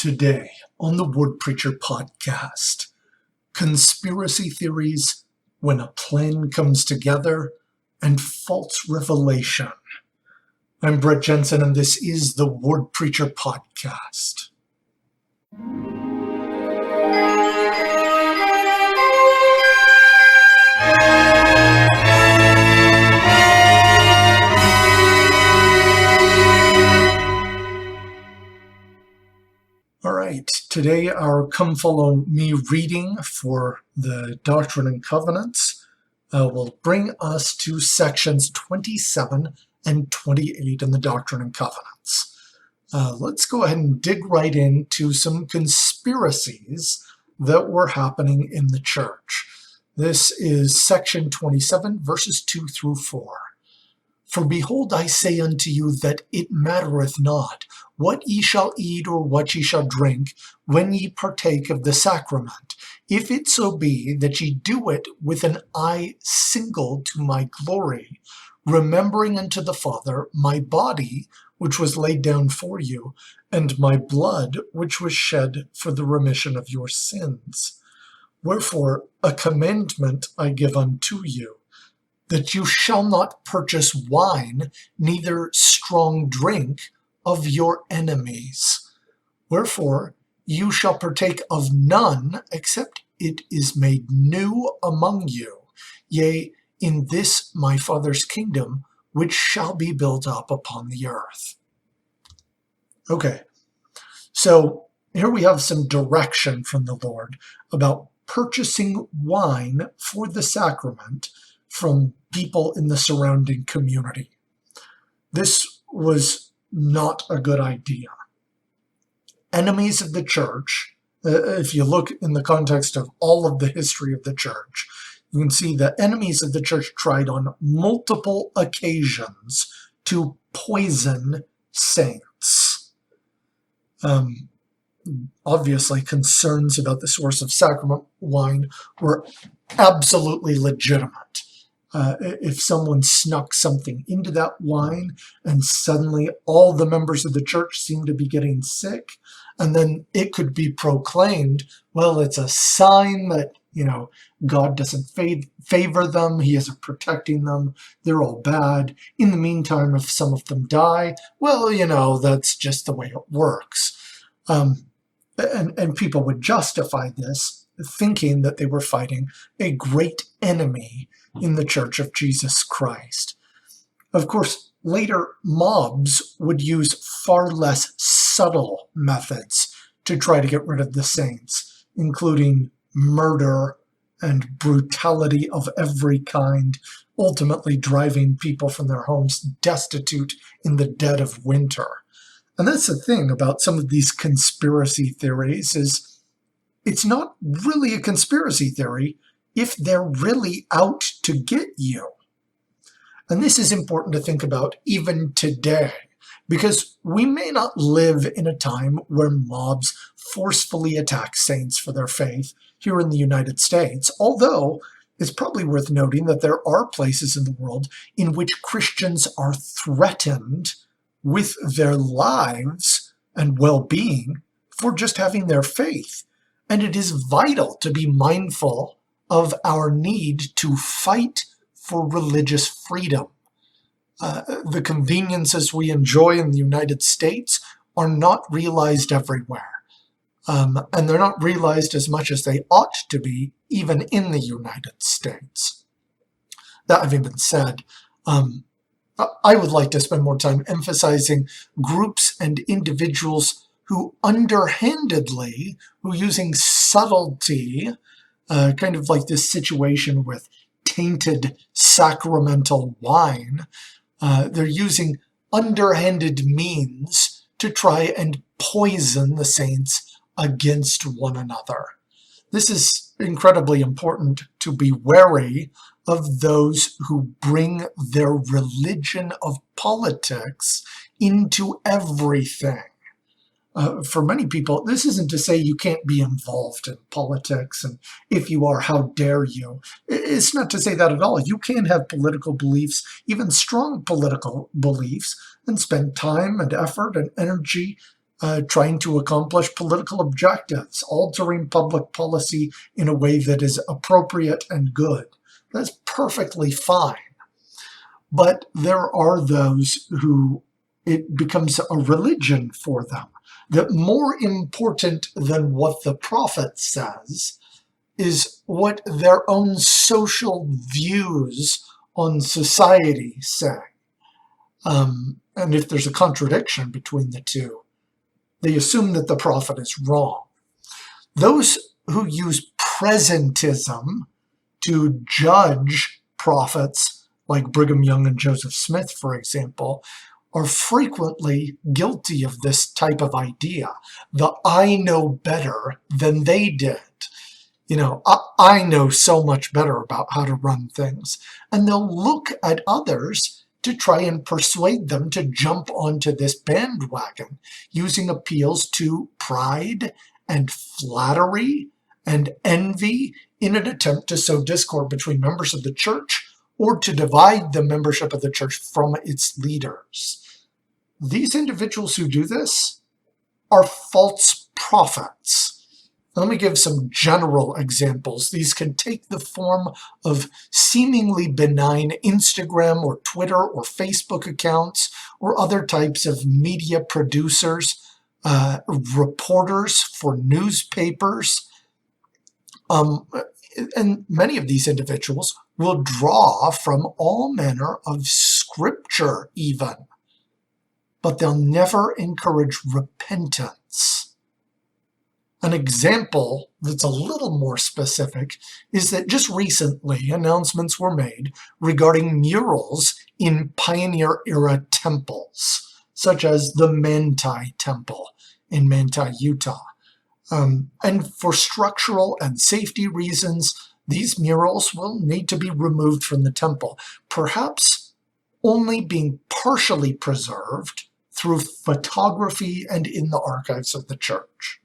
Today on the Word Preacher podcast, conspiracy theories when a plan comes together and false revelation. I'm Brett Jensen, and this is the Word Preacher podcast. All right, today our Come Follow Me reading for the Doctrine and Covenants will bring us to sections 27 and 28 in the Doctrine and Covenants. Let's go ahead and dig right into some conspiracies that were happening in the church. This is section 27, verses 2 through 4. For behold, I say unto you that it mattereth not what ye shall eat or what ye shall drink when ye partake of the sacrament, if it so be that ye do it with an eye single to my glory, remembering unto the Father my body, which was laid down for you, and my blood, which was shed for the remission of your sins. Wherefore a commandment I give unto you, that you shall not purchase wine, neither strong drink of your enemies. Wherefore you shall partake of none, except it is made new among you, yea, in this my Father's kingdom, which shall be built up upon the earth. Okay, so here we have some direction from the Lord about purchasing wine for the sacrament from people in the surrounding community. This was not a good idea. Enemies of the church, if you look in the context of all of the history of the church, you can see that enemies of the church tried on multiple occasions to poison saints. Obviously, concerns about the source of sacrament wine were absolutely legitimate. If someone snuck something into that wine and suddenly all the members of the church seem to be getting sick, and then it could be proclaimed, well, it's a sign that, God doesn't favor them, he isn't protecting them, they're all bad. In the meantime, if some of them die, well, that's just the way it works. And people would justify this, thinking that they were fighting a great enemy in the Church of Jesus Christ. Of course, later mobs would use far less subtle methods to try to get rid of the saints, including murder and brutality of every kind, ultimately driving people from their homes destitute in the dead of winter. And that's the thing about some of these conspiracy theories is it's not really a conspiracy theory if they're really out to get you. And this is important to think about even today, because we may not live in a time where mobs forcefully attack saints for their faith here in the United States, although it's probably worth noting that there are places in the world in which Christians are threatened with their lives and well-being for just having their faith. And it is vital to be mindful of our need to fight for religious freedom. The conveniences we enjoy in the United States are not realized everywhere. And they're not realized as much as they ought to be, even in the United States. That having been said, I would like to spend more time emphasizing groups and individuals who underhandedly, who using subtlety, kind of like this situation with tainted sacramental wine, they're using underhanded means to try and poison the saints against one another. This is incredibly important to be wary of those who bring their religion of politics into everything. For many people, this isn't to say you can't be involved in politics, and if you are, how dare you? It's not to say that at all. You can have political beliefs, even strong political beliefs, and spend time and effort and energy trying to accomplish political objectives, altering public policy in a way that is appropriate and good. That's perfectly fine. But there are those who it becomes a religion for them, that more important than what the prophet says is what their own social views on society say. And if there's a contradiction between the two, they assume that the prophet is wrong. Those who use presentism to judge prophets, like Brigham Young and Joseph Smith, for example, are frequently guilty of this type of idea. The I know better than they did. You know, I know so much better about how to run things. And they'll look at others to try and persuade them to jump onto this bandwagon, using appeals to pride and flattery and envy in an attempt to sow discord between members of the church or to divide the membership of the church from its leaders. These individuals who do this are false prophets. Let me give some general examples. These can take the form of seemingly benign Instagram or Twitter or Facebook accounts or other types of media producers, reporters for newspapers. And many of these individuals will draw from all manner of scripture even, but they'll never encourage repentance. An example that's a little more specific is that just recently announcements were made regarding murals in pioneer-era temples, such as the Manti Temple in Manti, Utah. And for structural and safety reasons, these murals will need to be removed from the temple, perhaps only being partially preserved through photography and in the archives of the church.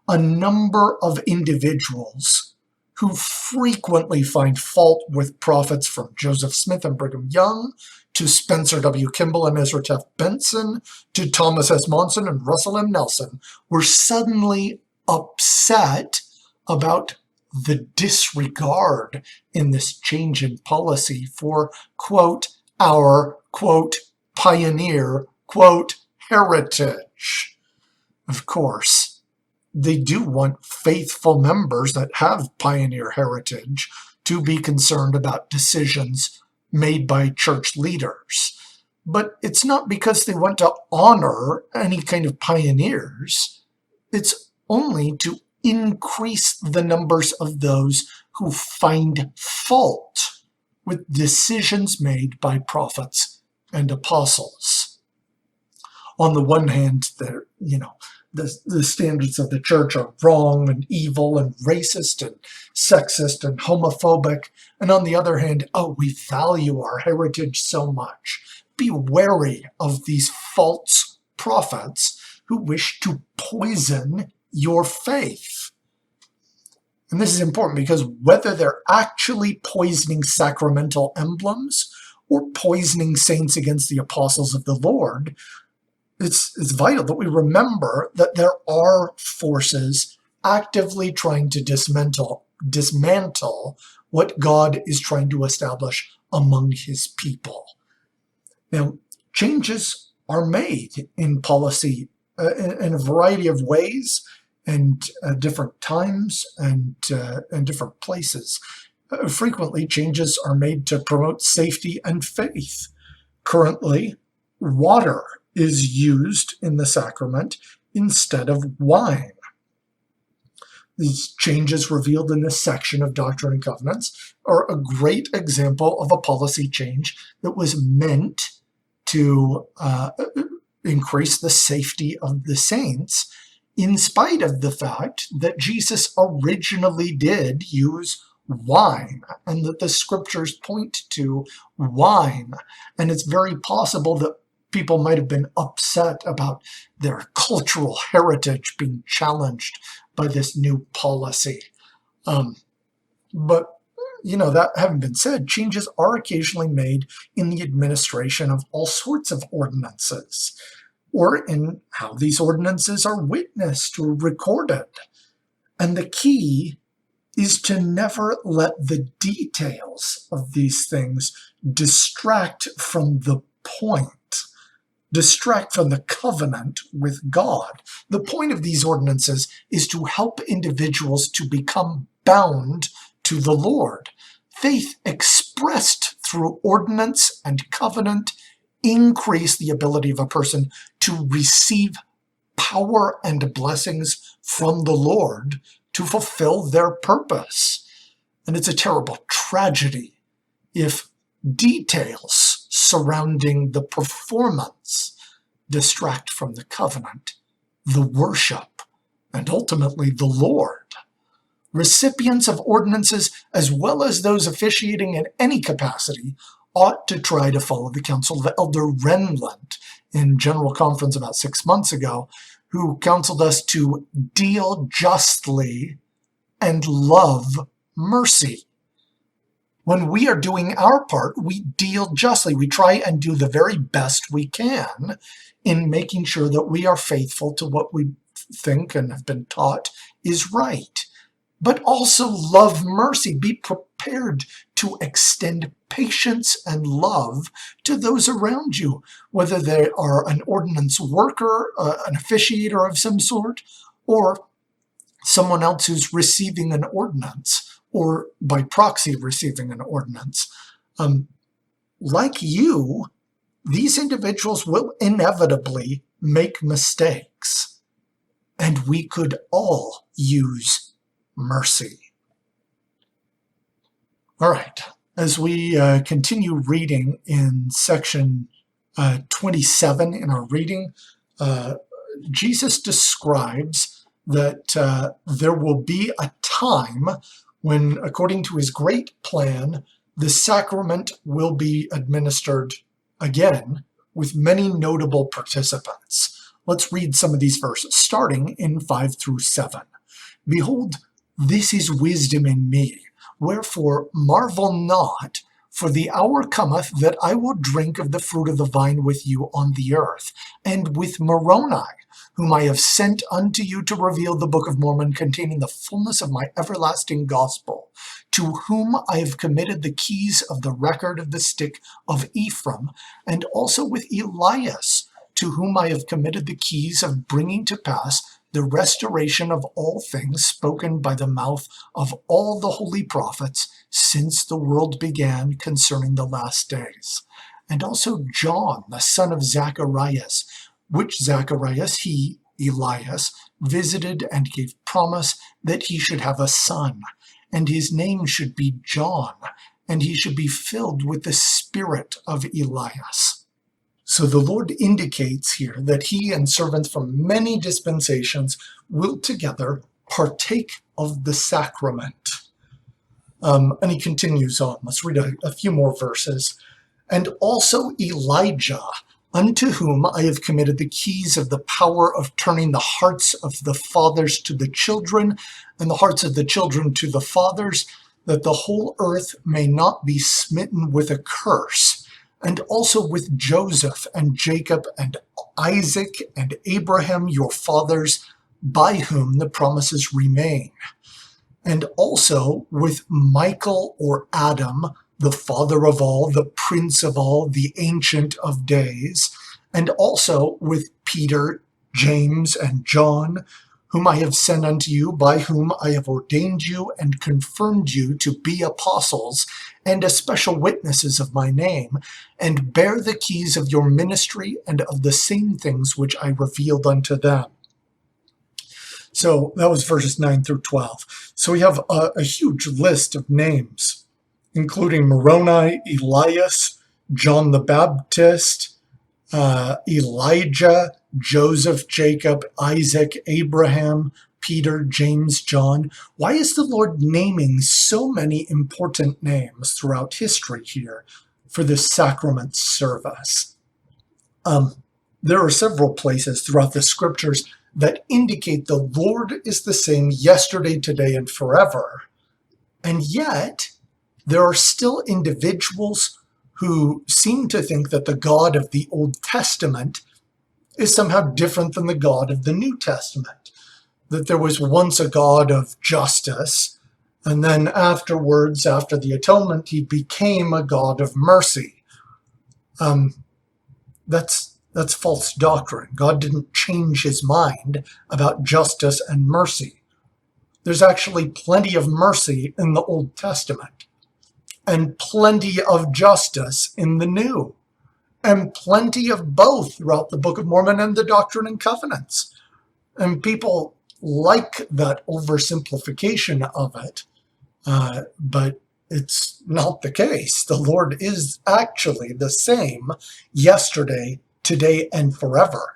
A number of individuals who frequently find fault with prophets from Joseph Smith and Brigham Young, to Spencer W. Kimball and Ezra Taft Benson, to Thomas S. Monson and Russell M. Nelson, were suddenly upset about the disregard in this change in policy for, quote, our, quote, pioneer, quote, heritage. Of course, they do want faithful members that have pioneer heritage to be concerned about decisions made by church leaders. But it's not because they want to honor any kind of pioneers. It's only to increase the numbers of those who find fault with decisions made by prophets and apostles. On the one hand, the standards of the church are wrong and evil and racist and sexist and homophobic. And on the other hand, we value our heritage so much. Be wary of these false prophets who wish to poison your faith. And this is important because whether they're actually poisoning sacramental emblems or poisoning saints against the apostles of the Lord, it's vital that we remember that there are forces actively trying to dismantle what God is trying to establish among his people. Now, changes are made in policy in a variety of ways and different times and different places. Frequently, changes are made to promote safety and faith. Currently, water is used in the sacrament instead of wine. These changes revealed in this section of Doctrine and Covenants are a great example of a policy change that was meant to increase the safety of the saints, in spite of the fact that Jesus originally did use wine, and that the scriptures point to wine. And it's very possible that people might have been upset about their cultural heritage being challenged by this new policy. But, that having been said, changes are occasionally made in the administration of all sorts of ordinances. or in how these ordinances are witnessed or recorded. And the key is to never let the details of these things distract from the point, distract from the covenant with God. The point of these ordinances is to help individuals to become bound to the Lord. Faith expressed through ordinance and covenant increase the ability of a person to receive power and blessings from the Lord to fulfill their purpose. And it's a terrible tragedy if details surrounding the performance distract from the covenant, the worship, and ultimately the Lord. Recipients of ordinances, as well as those officiating in any capacity, ought to try to follow the counsel of Elder Renlund in General Conference about 6 months ago, who counseled us to deal justly and love mercy. When we are doing our part, we deal justly. We try and do the very best we can in making sure that we are faithful to what we think and have been taught is right. But also love mercy. Be prepared to extend patience and love to those around you, whether they are an ordinance worker, an officiator of some sort, or someone else who's receiving an ordinance, or by proxy receiving an ordinance. Like you, these individuals will inevitably make mistakes, and we could all use mercy. All right, as we continue reading in section 27 in our reading, Jesus describes that there will be a time when, according to his great plan, the sacrament will be administered again with many notable participants. Let's read some of these verses, starting in 5 through 7. Behold, this is wisdom in me. Wherefore marvel not, for the hour cometh that I will drink of the fruit of the vine with you on the earth, and with Moroni, whom I have sent unto you to reveal the Book of Mormon, containing the fullness of my everlasting gospel, to whom I have committed the keys of the record of the stick of Ephraim, and also with Elias, to whom I have committed the keys of bringing to pass the restoration of all things spoken by the mouth of all the holy prophets since the world began concerning the last days. And also John, the son of Zacharias, which Zacharias he, Elias, visited and gave promise that he should have a son, and his name should be John, and he should be filled with the spirit of Elias. So the Lord indicates here that he and servants from many dispensations will together partake of the sacrament. And he continues on. Let's read a few more verses. And also Elijah, unto whom I have committed the keys of the power of turning the hearts of the fathers to the children, and the hearts of the children to the fathers, that the whole earth may not be smitten with a curse. And also with Joseph and Jacob and Isaac and Abraham, your fathers, by whom the promises remain. And also with Michael or Adam, the father of all, the prince of all, the ancient of days. And also with Peter, James, and John, whom I have sent unto you, by whom I have ordained you and confirmed you to be apostles and especial witnesses of my name, and bear the keys of your ministry and of the same things which I revealed unto them. So that was verses 9 through 12. So we have a huge list of names, including Moroni, Elias, John the Baptist, Elijah, Joseph, Jacob, Isaac, Abraham, Peter, James, John. Why is the Lord naming so many important names throughout history here for this sacrament service? There are several places throughout the scriptures that indicate the Lord is the same yesterday, today, and forever. And yet, there are still individuals who seem to think that the God of the Old Testament is somehow different than the God of the New Testament. That there was once a God of justice, and then afterwards, after the atonement, he became a God of mercy. That's false doctrine. God didn't change his mind about justice and mercy. There's actually plenty of mercy in the Old Testament, and plenty of justice in the New, and plenty of both throughout the Book of Mormon and the Doctrine and Covenants. And people like that oversimplification of it, but it's not the case. The Lord is actually the same yesterday, today, and forever.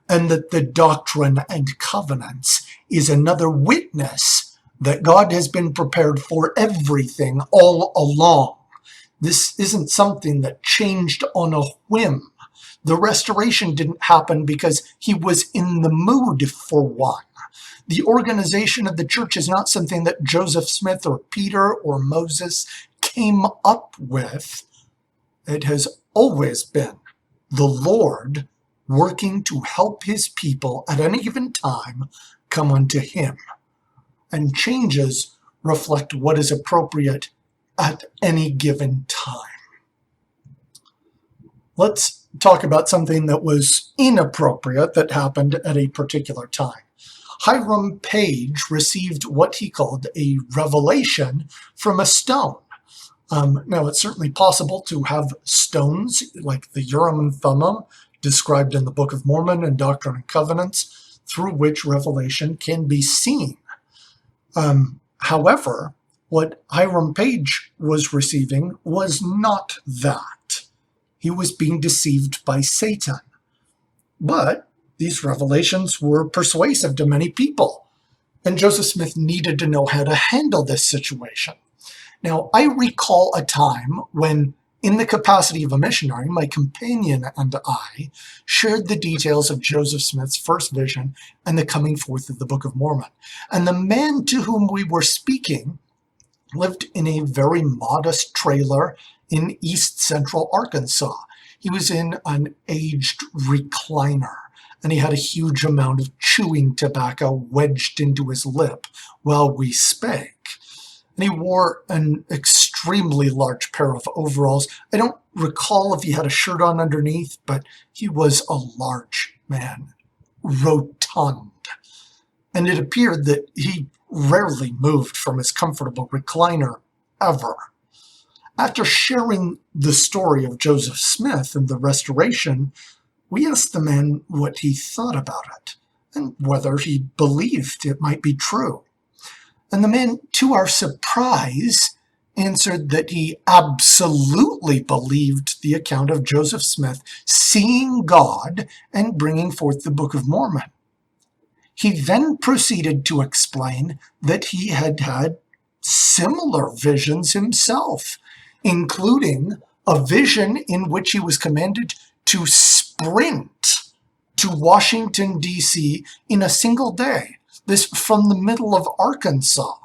And that the Doctrine and Covenants is another witness that God has been prepared for everything all along. This isn't something that changed on a whim. The restoration didn't happen because he was in the mood for one. The organization of the church is not something that Joseph Smith or Peter or Moses came up with. It has always been the Lord working to help his people at any given time come unto him. And changes reflect what is appropriate at any given time. Let's talk about something that was inappropriate that happened at a particular time. Hiram Page received what he called a revelation from a stone. Now, it's certainly possible to have stones like the Urim and Thummim described in the Book of Mormon and Doctrine and Covenants, through which revelation can be seen. However, what Hiram Page was receiving was not that. He was being deceived by Satan. But these revelations were persuasive to many people, and Joseph Smith needed to know how to handle this situation. Now, I recall a time when, in the capacity of a missionary, my companion and I shared the details of Joseph Smith's first vision and the coming forth of the Book of Mormon. And the man to whom we were speaking lived in a very modest trailer in east central Arkansas. He was in an aged recliner, and he had a huge amount of chewing tobacco wedged into his lip while we spake. And he wore an extremely large pair of overalls. I don't recall if he had a shirt on underneath, but he was a large man, rotund. And it appeared that he rarely moved from his comfortable recliner ever. After sharing the story of Joseph Smith and the restoration, we asked the man what he thought about it and whether he believed it might be true. And the man, to our surprise, answered that he absolutely believed the account of Joseph Smith seeing God and bringing forth the Book of Mormon. He then proceeded to explain that he had had similar visions himself, including a vision in which he was commanded to sprint to Washington, D.C. in a single day. This from the middle of Arkansas.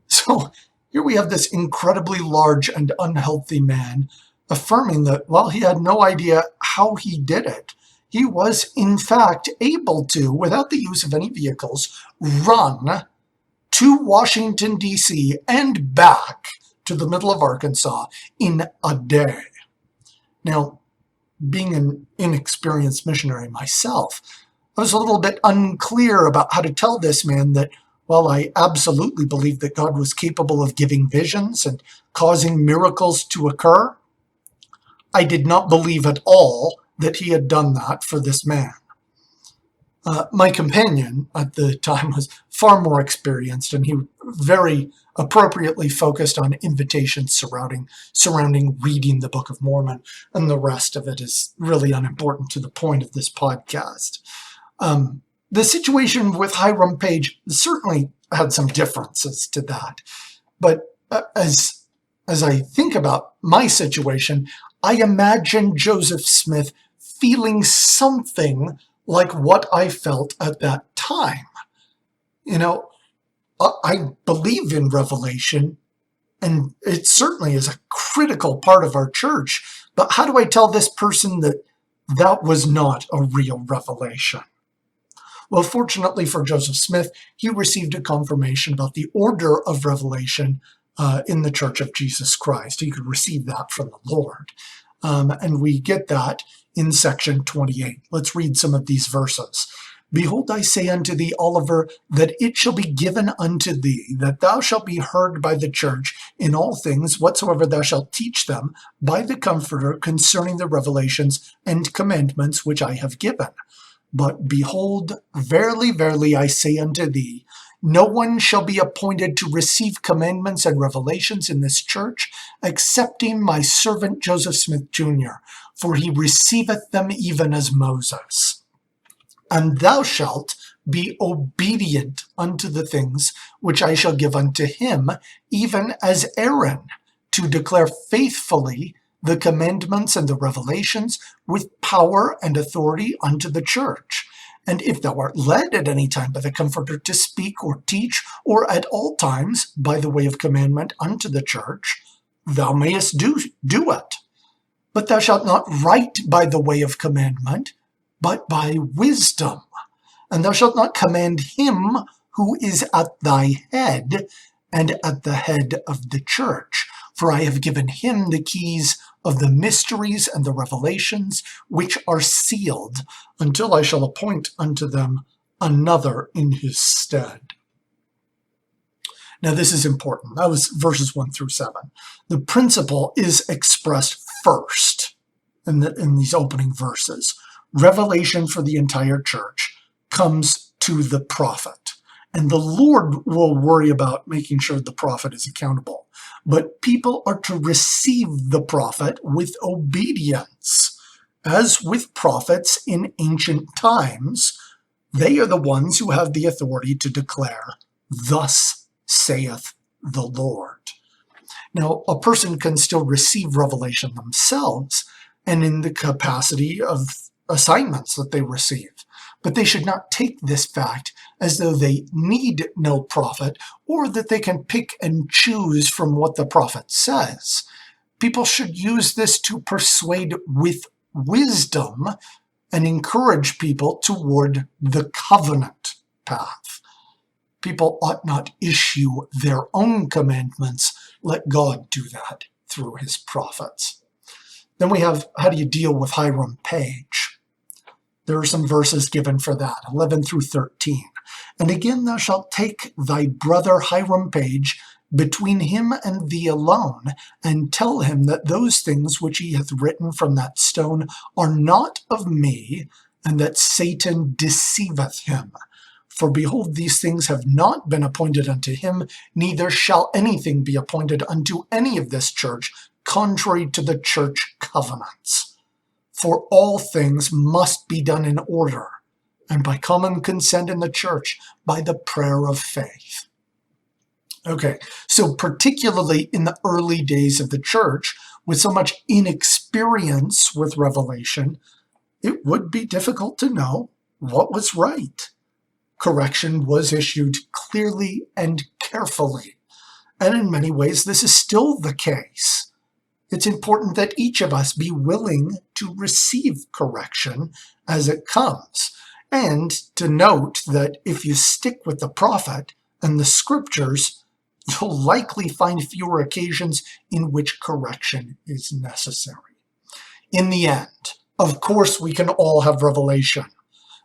So here we have this incredibly large and unhealthy man affirming that, well, he had no idea how he did it. He was, in fact, able to, without the use of any vehicles, run to Washington, D.C. and back to the middle of Arkansas in a day. Now, being an inexperienced missionary myself, I was a little bit unclear about how to tell this man that, while I absolutely believed that God was capable of giving visions and causing miracles to occur, I did not believe at all that he had done that for this man. My companion at the time was far more experienced, and he very appropriately focused on invitations surrounding reading the Book of Mormon, and the rest of it is really unimportant to the point of this podcast. The situation with Hiram Page certainly had some differences to that, but as I think about my situation, I imagine Joseph Smith feeling something like what I felt at that time. You know, I believe in revelation, and it certainly is a critical part of our church, but how do I tell this person that that was not a real revelation. Well, fortunately for Joseph Smith, he received a confirmation about the order of revelation in the Church of Jesus Christ. He could receive that from the Lord. And we get that in section 28. Let's read some of these verses. Behold, I say unto thee, Oliver, that it shall be given unto thee, that thou shalt be heard by the church in all things whatsoever thou shalt teach them by the Comforter concerning the revelations and commandments which I have given. But behold, verily, verily, I say unto thee, no one shall be appointed to receive commandments and revelations in this church, excepting my servant Joseph Smith, Jr., for he receiveth them even as Moses. And thou shalt be obedient unto the things which I shall give unto him, even as Aaron, to declare faithfully the commandments and the revelations with power and authority unto the church. And if thou art led at any time by the Comforter to speak or teach, or at all times by the way of commandment unto the church, thou mayest do it. But thou shalt not write by the way of commandment, but by wisdom. And thou shalt not command him who is at thy head, and at the head of the church. For I have given him the keys of the mysteries and the revelations which are sealed, until I shall appoint unto them another in his stead. Now this is important. That was verses 1 through 7. The principle is expressed first in these opening verses. Revelation for the entire church comes to the prophet. And the Lord will worry about making sure the prophet is accountable. But people are to receive the prophet with obedience. As with prophets in ancient times, they are the ones who have the authority to declare, "Thus saith the Lord." Now, a person can still receive revelation themselves and in the capacity of assignments that they receive. But they should not take this fact as though they need no prophet or that they can pick and choose from what the prophet says. People should use this to persuade with wisdom and encourage people toward the covenant path. People ought not issue their own commandments. Let God do that through his prophets. Then we have, how do you deal with Hiram Page? There are some verses given for that, 11 through 13. And again thou shalt take thy brother Hiram Page between him and thee alone, and tell him that those things which he hath written from that stone are not of me, and that Satan deceiveth him. For behold, these things have not been appointed unto him, neither shall anything be appointed unto any of this church, contrary to the church covenants. For all things must be done in order, and by common consent in the church, by the prayer of faith. Okay, so particularly in the early days of the church, with so much inexperience with revelation, it would be difficult to know what was right. Correction was issued clearly and carefully, and in many ways this is still the case. It's important that each of us be willing to receive correction as it comes, and to note that if you stick with the prophet and the scriptures, you'll likely find fewer occasions in which correction is necessary. In the end, of course, we can all have revelation,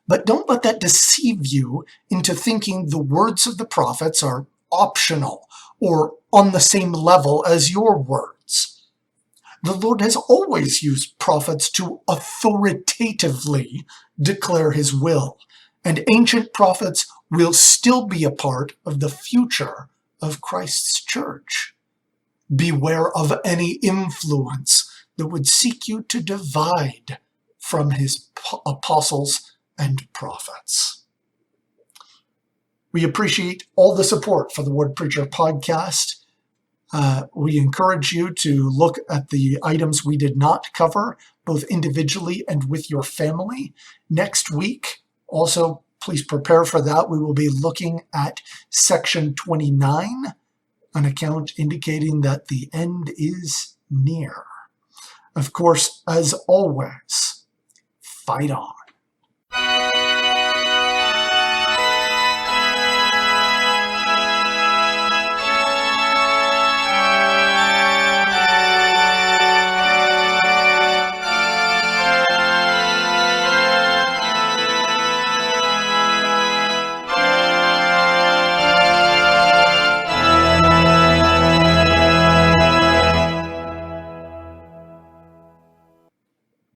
but don't let that deceive you into thinking the words of the prophets are optional or on the same level as your words. The Lord has always used prophets to authoritatively declare his will, and ancient prophets will still be a part of the future of Christ's church. Beware of any influence that would seek you to divide from his apostles and prophets. We appreciate all the support for the Word Preacher podcast. We encourage you to look at the items we did not cover, both individually and with your family. Next week, also, please prepare for that. We will be looking at section 29, an account indicating that the end is near. Of course, as always, fight on.